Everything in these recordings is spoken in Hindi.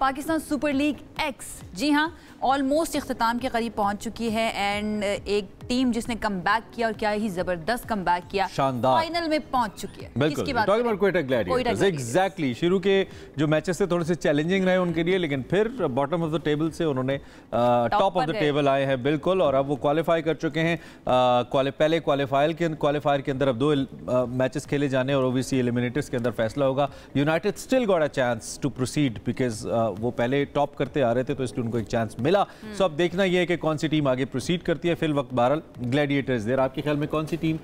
पाकिस्तान सुपर लीग एक्स जी हाँ ऑलमोस्ट इख्तिताम के करीब पहुंच चुकी है एंड एक टीम जिसने कम बैक किया और क्या ही जबरदस्त कम बैक किया, शानदार फाइनल में पहुंच चुकी है। बिल्कुल talking about Quetta Gladiators exactly. शुरू के जो मैचेस थे थोड़े से चैलेंजिंग रहे उनके लिए, लेकिन फिर बॉटम ऑफ द टेबल से उन्होंने टॉप ऑफ द टेबल आए हैं बिल्कुल, और अब वो क्वालिफाई कर चुके हैं। पहले क्वालिफायर के अंदर अब 2 मैचेस खेले जाने और ओबीसी एलिमिनेटर्स के अंदर फैसला होगा। United still got a chance to proceed because वो पहले टॉप करते आ रहे थे तो इसलिए उनको एक चांस मिला। सो अब देखना यह है कि कौन सी टीम आगे प्रोसीड करती है। फिल वक्त बहरहाल ग्लैडिएटर्स देर। आपके ख्याल में कौन सी टीम?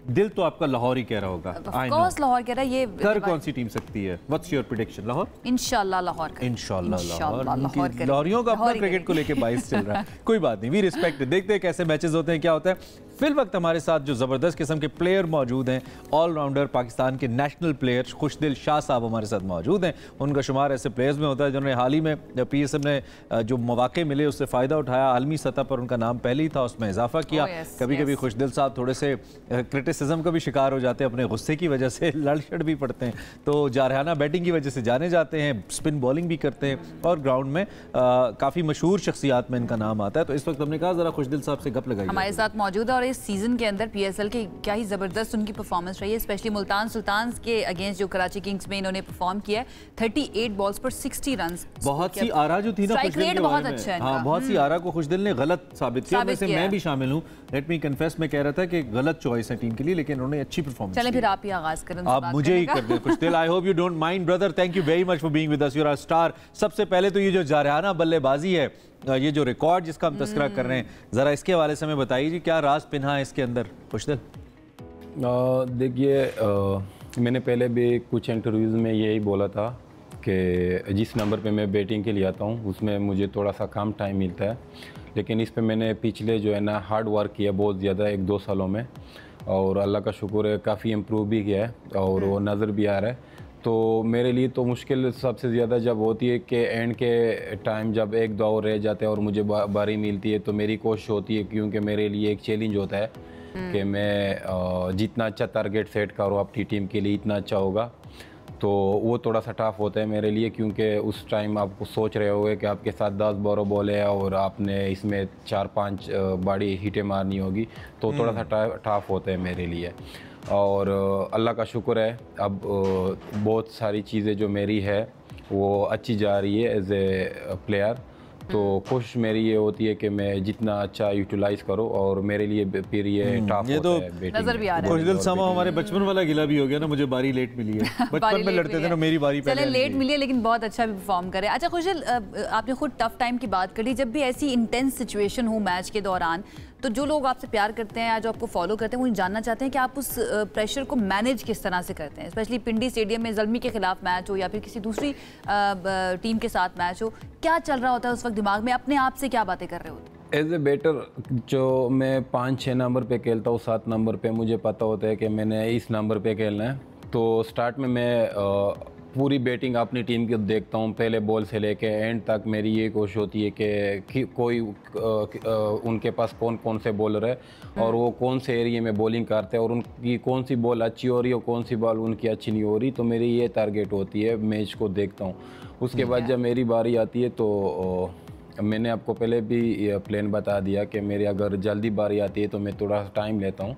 दिल तो आपका लाहौर ही कह रहा होगा। ऑफ कोर्स लाहौर कह रहा है। ये कर कौन सी टीम सकती है? What's your prediction? लाहौर इंशाल्लाह लाहौर। इंशाल्लाह लाहौर। लाहौरियों का अपना क्रिकेट को लेके बाइस चल रहा है। कोई बात नहीं, वी रिस्पेक्ट। देखते हैं कैसे मैचेस होते हैं, क्या होता है। फिल वक्त हमारे साथ जो ज़बरदस्त किस्म के प्लेयर मौजूद हैं, ऑलराउंडर पाकिस्तान के नेशनल प्लेयर खुशदिल शाह साहब हमारे साथ मौजूद हैं। उनका शुमार ऐसे प्लेयर्स में होता है जिन्होंने हाल ही में PSM ने जो मौके मिले उससे फ़ायदा उठाया। आलमी सतह पर उनका नाम पहले ही था, उसमें इजाफा किया। कभी कभी खुशदिल साहब थोड़े से क्रिटिसिज्म का भी शिकार हो जाते हैं, अपने गुस्से की वजह से लड़ शड़ भी पड़ते हैं, तो जारहाना बैटिंग की वजह से जाने जाते हैं, स्पिन बॉलिंग भी करते हैं और ग्राउंड में काफ़ी मशहूर शख्सियात में इनका नाम आता है। तो इस वक्त हमने कहा ज़रा खुशदिल साहब से गप लगाई। हमारे साथ मौजूद है और इस सीजन के अंदर PSL की क्या ही जबरदस्त उनकी परफॉर्मेंस रही है, स्पेशली मुल्तान सुल्तान्स के अगेंस्ट जो कराची किंग्स में इन्होंने परफॉर्म किया है। 38 बॉल्स पर 60 रन। बहुत सी आरा जो थी ना खुशदिल के बहुत अच्छा है। हाँ, बहुत सी आरा को खुशदिल ने गलत साबित किया। वैसे मैं भी शामिल हूँ, लेट मी कन्फेस। मैं कह रहा था कि गलत चॉइस है टीम के लिए, लेकिन उन्होंने अच्छी परफॉर्मेंस। चलें फिर आप ही आगाज करें। आप मुझे ही कर दें खुशदिल। I hope you don't mind brother. Thank you very much for being with us. You are a star. सबसे पहले तो ये जो जारहाना बल्लेबाजी है, ये जो रिकॉर्ड जिसका हम तस्करा कर रहे हैं, जरा इसके हवाले से हमें बताइए जी, क्या राज पिन्हा है इसके अंदर खुशदिल? देखिए, मैंने पहले भी कुछ इंटरव्यूज़ में यही बोला था कि जिस नंबर पे मैं बैटिंग के लिए आता हूँ उसमें मुझे थोड़ा सा कम टाइम मिलता है, लेकिन इस पे मैंने पिछले जो है ना हार्ड वर्क किया बहुत ज़्यादा 1-2 सालों में, और अल्लाह का शुक्र है काफ़ी इम्प्रूव भी किया है और वो नज़र भी आ रहा है। तो मेरे लिए तो मुश्किल सबसे ज़्यादा जब होती है कि एंड के टाइम जब 1-2 ओवर रह जाते हैं और मुझे बारी मिलती है, तो मेरी कोशिश होती है, क्योंकि मेरे लिए एक चैलेंज होता है कि मैं जितना अच्छा टारगेट सेट करूँ अपनी टीम के लिए इतना अच्छा होगा। तो वो थोड़ा सा टफ होता है मेरे लिए, क्योंकि उस टाइम आप सोच रहे होगे कि आपके साथ 10-12 बॉल है और आपने इसमें 4-5 बड़ी हिटें मारनी होगी, तो थोड़ा सा टफ होता है मेरे लिए। और अल्लाह का शुक्र है अब बहुत सारी चीज़ें जो मेरी है वो अच्छी जा रही है एज ए प्लेयर। तो कोशिश मेरी ये होती है कि मैं जितना अच्छा यूटिलाइज करूँ, और मेरे लिए फिर ये टफ ये होता तो है। नजर भी आ रहा है। खुशदिल साहब हमारे बचपन वाला गिला भी हो गया ना, मुझे बारी लेट मिली है। बचपन में लड़ते थे ना, मेरी बारी पहले लेट मिली है, लेकिन बहुत अच्छा भी परफॉर्म करे। अच्छा खुशदिल, आपने खुद टफ टाइम की बात कर ली। जब भी ऐसी इंटेंस सिचुएशन हो मैच के दौरान, तो जो लोग आपसे प्यार करते हैं या जो आपको फॉलो करते हैं वो जानना चाहते हैं कि आप उस प्रेशर को मैनेज किस तरह से करते हैं, स्पेशली पिंडी स्टेडियम में ज़ल्मी के खिलाफ मैच हो या फिर किसी दूसरी टीम के साथ मैच हो। क्या चल रहा होता है उस वक्त दिमाग में? अपने आप से क्या बातें कर रहे होते हैं? एज ए बैटर जो मैं 5-6 नंबर पे खेलता हूँ, 7 नंबर पे मुझे पता होता है कि मैंने इस नंबर पे खेलना है। तो स्टार्ट में मैं पूरी बैटिंग अपनी टीम की देखता हूँ, पहले बॉल से लेके एंड तक मेरी ये कोशिश होती है कि कोई उनके पास कौन कौन से बॉलर है और वो कौन से एरिया में बॉलिंग करते हैं और उनकी कौन सी बॉल अच्छी हो रही है और कौन सी बॉल उनकी अच्छी नहीं हो रही। तो मेरी ये टारगेट होती है, मैच को देखता हूँ। उसके बाद जब मेरी बारी आती है तो मैंने आपको पहले भी प्लान बता दिया कि मेरी अगर जल्दी बारी आती है तो मैं थोड़ा टाइम लेता हूँ,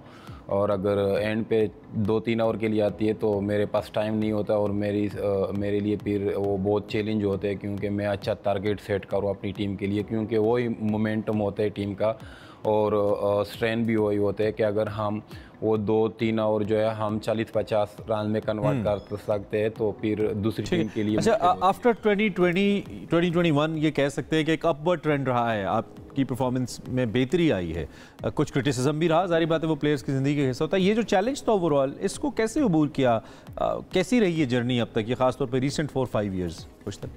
और अगर एंड पे 2-3 ओवर के लिए आती है तो मेरे पास टाइम नहीं होता, और मेरे लिए फिर वो बहुत चैलेंज होते हैं, क्योंकि मैं अच्छा टारगेट सेट करूँ अपनी टीम के लिए, क्योंकि वही मोमेंटम होता है टीम का, और स्ट्रेंथ भी वही होता है कि अगर हम वो 2-3 ओवर जो है हम 40-50 रन में कन्वर्ट कर सकते हैं तो फिर दूसरी टीम के लिए। अच्छा, आफ्टर 2021 ये कह सकते हैं कि एक अपवर्ड ट्रेंड रहा है, आपकी परफॉर्मेंस में बेहतरी आई है। कुछ क्रिटिसिज्म भी रहा, जारी बात है वो प्लेयर्स की ज़िंदगी का हिस्सा होता है। ये जो चैलेंज था ओवरऑल, इसको कैसे कबूल किया? कैसी रही है जर्नी अब तक, ये खासतौर पर रिसेंट 4-5 ईयर्स कुछ तक?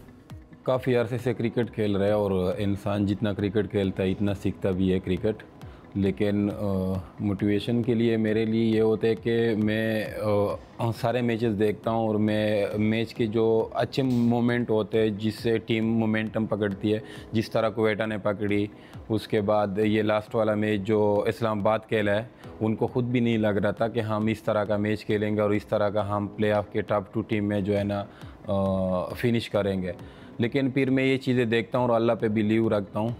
काफ़ी अरसे से क्रिकेट खेल रहा है, और इंसान जितना क्रिकेट खेलता है इतना सीखता भी है क्रिकेट। लेकिन मोटिवेशन के लिए मेरे लिए ये होता है कि मैं सारे मैचेस देखता हूँ, और मैं मैच के जो अच्छे मोमेंट होते हैं जिससे टीम मोमेंटम पकड़ती है, जिस तरह क्वेटा ने पकड़ी, उसके बाद ये लास्ट वाला मैच जो इस्लामाबाद खेला है, उनको खुद भी नहीं लग रहा था कि हम इस तरह का मैच खेलेंगे और इस तरह का हम प्ले ऑफ के टॉप 2 टीम में जो है ना फिनिश करेंगे। लेकिन फिर मैं ये चीज़ें देखता हूँ और अल्लाह पे बिलीव रखता हूँ,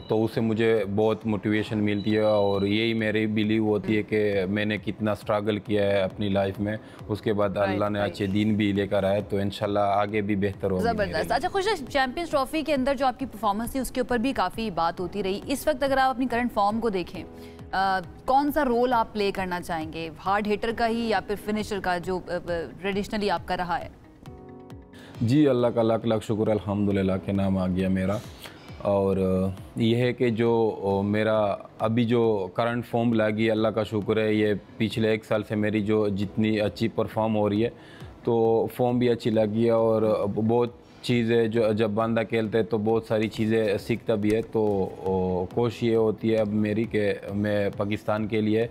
तो उससे मुझे बहुत मोटिवेशन मिलती है और यही मेरी बिलीव होती है कि मैंने कितना स्ट्रगल किया है अपनी लाइफ में, उसके बाद अल्लाह ने अच्छे दिन भी लेकर आए, तो इंशाल्लाह आगे भी बेहतर होगा। ज़बरदस्त। अच्छा खुश, चैंपियंस ट्रॉफी के अंदर जो आपकी परफॉर्मेंस थी उसके ऊपर भी काफ़ी बात होती रही। इस वक्त अगर आप अपनी करंट फॉर्म को देखें, कौन सा रोल आप प्ले करना चाहेंगे, हार्ड हिटर का ही या फिर फिनिशर का जो ट्रेडिशनली आपका रहा है? जी अल्लाह का लाख लाख शुक्र, अल्हम्दुलिल्लाह के नाम आ गया मेरा। और ये है कि जो मेरा अभी जो करंट फॉर्म लगी, अल्लाह का शुक्र है, ये पिछले 1 साल से मेरी जो जितनी अच्छी परफॉर्म हो रही है, तो फॉर्म भी अच्छी लगी है और बहुत चीज़ें जो जब बंदा खेलते हैं तो बहुत सारी चीज़ें सीखता भी है। तो कोशिश ये होती है अब मेरी कि मैं पाकिस्तान के लिए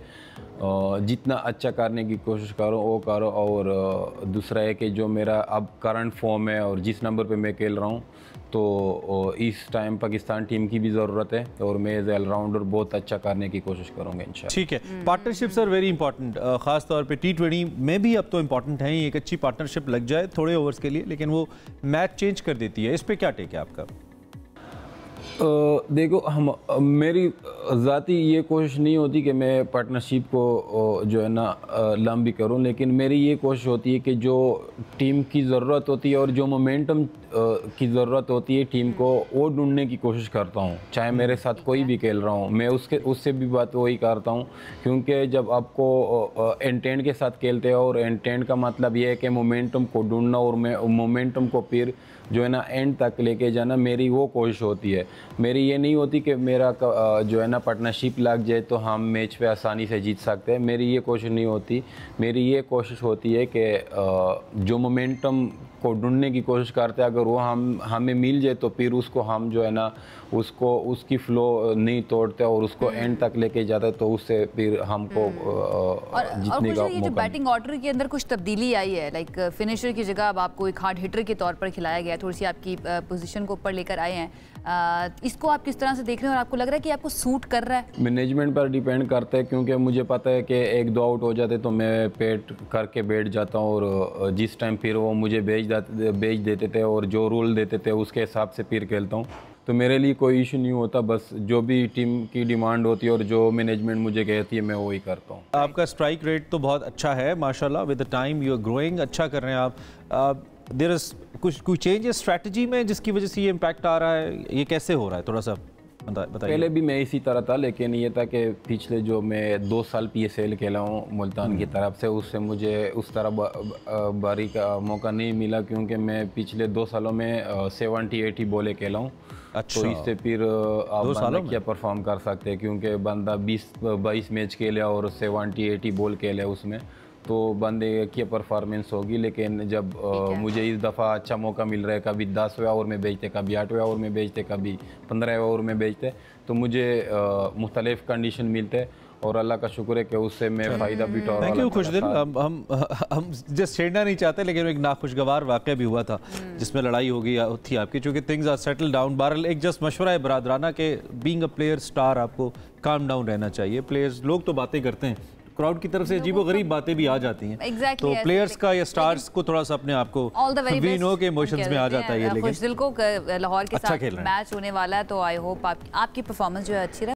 जितना अच्छा करने की कोशिश करूँ वो करूँ। और दूसरा है कि जो मेरा अब करंट फॉर्म है और जिस नंबर पे मैं खेल रहा हूँ, तो इस टाइम पाकिस्तान टीम की भी ज़रूरत है और मैं एज ऑलराउंडर बहुत अच्छा करने की कोशिश करूँगा इंशाल्लाह। ठीक है, पार्टनरशिप्स आर वेरी इंपॉर्टेंट, खास तौर पे T20 में भी अब तो इम्पॉर्टेंट है। एक अच्छी पार्टनरशिप लग जाए थोड़े ओवर्स के लिए, लेकिन वो मैच चेंज कर देती है। इस पे क्या टेक है आपका? देखो, मेरी ज़ाती ये कोशिश नहीं होती कि मैं पार्टनरशिप को जो है ना लंबी करूं, लेकिन मेरी ये कोशिश होती है कि जो टीम की ज़रूरत होती है और जो मोमेंटम की ज़रूरत होती है टीम को, वो ढूंढने की कोशिश करता हूं। चाहे मेरे साथ कोई भी खेल रहा हूं, मैं उससे भी बात वही करता हूं, क्योंकि जब आपको इंटेंट के साथ खेलते हो, और इंटेंट का मतलब ये है कि मोमेंटम को ढूंढना और मैं मोमेंटम को फिर जो है ना एंड तक लेके जाना, मेरी वो कोशिश होती है। मेरी ये नहीं होती कि मेरा जो है ना पार्टनरशिप लग जाए तो हम मैच पे आसानी से जीत सकते हैं, मेरी ये कोशिश नहीं होती। मेरी ये कोशिश होती है कि जो मोमेंटम को ढूंढने की कोशिश करते हैं, अगर वो हमें मिल जाए तो फिर उसको हम जो है ना उसकी फ्लो नहीं तोड़ते और उसको एंड तक लेके जाते, तो उससे फिर हमको जीतने का ये जो बैटिंग ऑर्डर के अंदर कुछ तब्दीली आई है, लाइक फिनिशर की जगह अब आपको एक हार्ड हिटर के तौर पर खिलाया गया, थोड़ी सी आपकी पोजीशन को ऊपर लेकर आए हैं, इसको आप किस तरह से देख रहे हैं और आपको लग रहा है कि आपको सूट कर रहा है? मैनेजमेंट पर डिपेंड करता है, क्योंकि मुझे पता है कि 1-2 आउट हो जाते तो मैं पेट करके बैठ जाता हूँ, और जिस टाइम फिर वो मुझे भेज देते थे और जो रूल देते थे उसके हिसाब से फिर खेलता हूँ, तो मेरे लिए कोई इशू नहीं होता। बस जो भी टीम की डिमांड होती है और जो मैनेजमेंट मुझे कहती है मैं वही करता हूँ। आपका स्ट्राइक रेट तो बहुत अच्छा है माशाल्लाह, with the time you are growing, अच्छा कर रहे हैं आप। देयर इज कुछ चेंज स्ट्रैटेजी में जिसकी वजह से ये इम्पैक्ट आ रहा है, ये कैसे हो रहा है, थोड़ा सा बताइए। पहले भी मैं इसी तरह था, लेकिन ये था कि पिछले जो मैं 2 साल PSL खेला हूँ मुल्तान की तरफ से, उससे मुझे उस तरह बारी का मौका नहीं मिला, क्योंकि मैं पिछले 2 सालों में 70-80 बॉलें खेला हूँ। अच्छा। तो इससे फिर आप बंदा क्या परफॉर्म कर सकते हैं, क्योंकि बंदा 20-22 मैच खेले और 70-80 बॉल खेले उसमें, तो बंदे की परफॉर्मेंस होगी। लेकिन जब मुझे इस दफ़ा अच्छा मौका मिल रहा है, कभी 10वें ओवर में बेचते, कभी 8वें ओवर में बेचते, कभी 15वें ओवर में बेचते, तो मुझे मुख्तलिफ कंडीशन मिलते और अल्लाह का शुक्र है कि उससे मैं फ़ायदा भी उठा रहा हूं। थैंक यू खुशदिल। हम जस्ट छेड़ना नहीं चाहते, लेकिन एक नाखुशगवार वाक़या भी हुआ था जिसमें लड़ाई हो गई थी आपकी, चूँकि थिंग्स आर सेटल डाउन। बहरहाल एक जस्ट मशवरा है बरादराना के बीइंग अ प्लेयर स्टार आपको काम डाउन रहना चाहिए। प्लेयर्स लोग तो बातें करते हैं, क्राउड की तरफ से अजीबो गरीब बातें भी आ जाती हैं, तो प्लेयर्स का या स्टार्स को थोड़ा सा अपने आप को वी नो के इमोशंस में आ जाता है ये। लेकिन खुशदिल को लाहौर के साथ मैच होने वाला है, तो आई होप आपकी परफॉर्मेंस जो है अच्छी रहे।